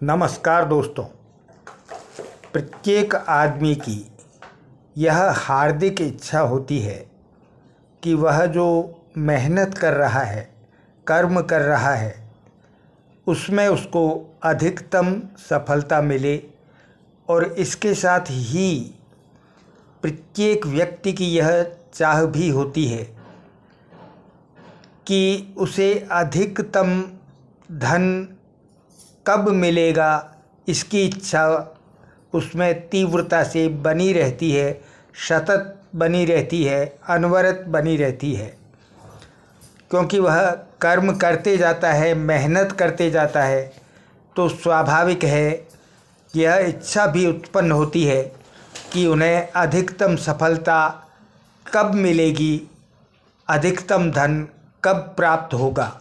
नमस्कार दोस्तों। प्रत्येक आदमी की यह हार्दिक इच्छा होती है कि वह जो मेहनत कर रहा है, कर्म कर रहा है, उसमें उसको अधिकतम सफलता मिले। और इसके साथ ही प्रत्येक व्यक्ति की यह चाह भी होती है कि उसे अधिकतम धन कब मिलेगा, इसकी इच्छा उसमें तीव्रता से बनी रहती है, सतत बनी रहती है, अनवरत बनी रहती है। क्योंकि वह कर्म करते जाता है, मेहनत करते जाता है, तो स्वाभाविक है यह इच्छा भी उत्पन्न होती है कि उन्हें अधिकतम सफलता कब मिलेगी, अधिकतम धन कब प्राप्त होगा।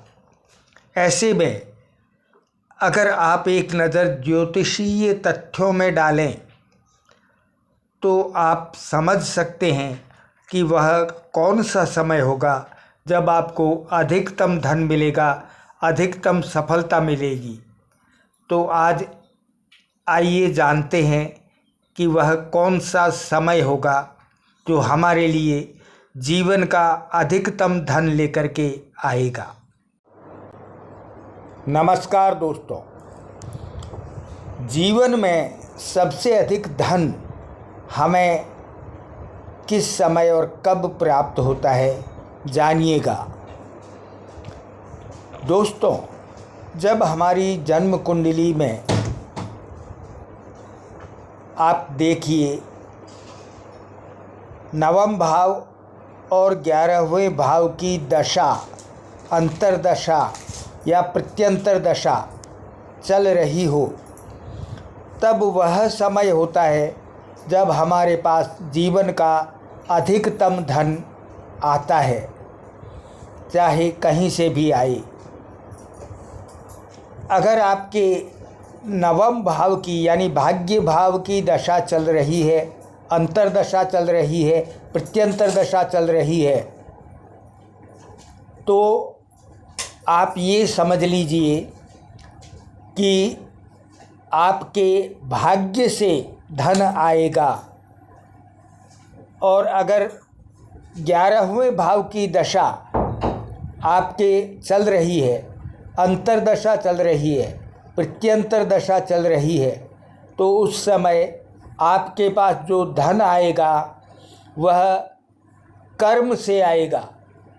ऐसे में अगर आप एक नज़र ज्योतिषीय तथ्यों में डालें तो आप समझ सकते हैं कि वह कौन सा समय होगा जब आपको अधिकतम धन मिलेगा, अधिकतम सफलता मिलेगी। तो आज आइए जानते हैं कि वह कौन सा समय होगा जो हमारे लिए जीवन का अधिकतम धन लेकर के आएगा। नमस्कार दोस्तों। जीवन में सबसे अधिक धन हमें किस समय और कब प्राप्त होता है, जानिएगा। दोस्तों, जब हमारी जन्म कुंडली में आप देखिए नवम भाव और 11वें भाव की दशा, अंतर्दशा या प्रत्यंतर दशा चल रही हो, तब वह समय होता है जब हमारे पास जीवन का अधिकतम धन आता है, चाहे कहीं से भी आए। अगर आपके नवम भाव की यानी भाग्य भाव की दशा चल रही है, अंतर्दशा चल रही है, प्रत्यंतर दशा चल रही है, तो आप ये समझ लीजिए कि आपके भाग्य से धन आएगा। और अगर 11वें भाव की दशा आपके चल रही है, अंतर्दशा चल रही है, प्रत्यंतर दशा चल रही है, तो उस समय आपके पास जो धन आएगा वह कर्म से आएगा।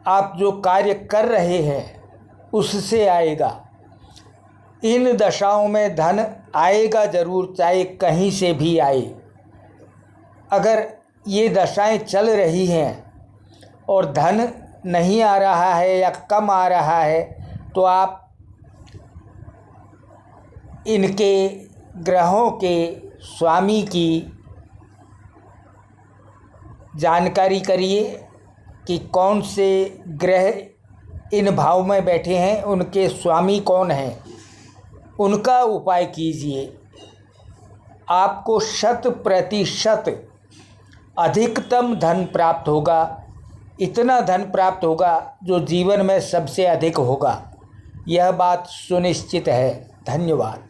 आप जो कार्य कर रहे हैं उससे आएगा। इन दशाओं में धन आएगा ज़रूर, चाहे कहीं से भी आए। अगर ये दशाएं चल रही हैं और धन नहीं आ रहा है या कम आ रहा है, तो आप इनके ग्रहों के स्वामी की जानकारी करिए कि कौन से ग्रह इन भाव में बैठे हैं, उनके स्वामी कौन हैं, उनका उपाय कीजिए। आपको 100% अधिकतम धन प्राप्त होगा। इतना धन प्राप्त होगा जो जीवन में सबसे अधिक होगा। यह बात सुनिश्चित है। धन्यवाद।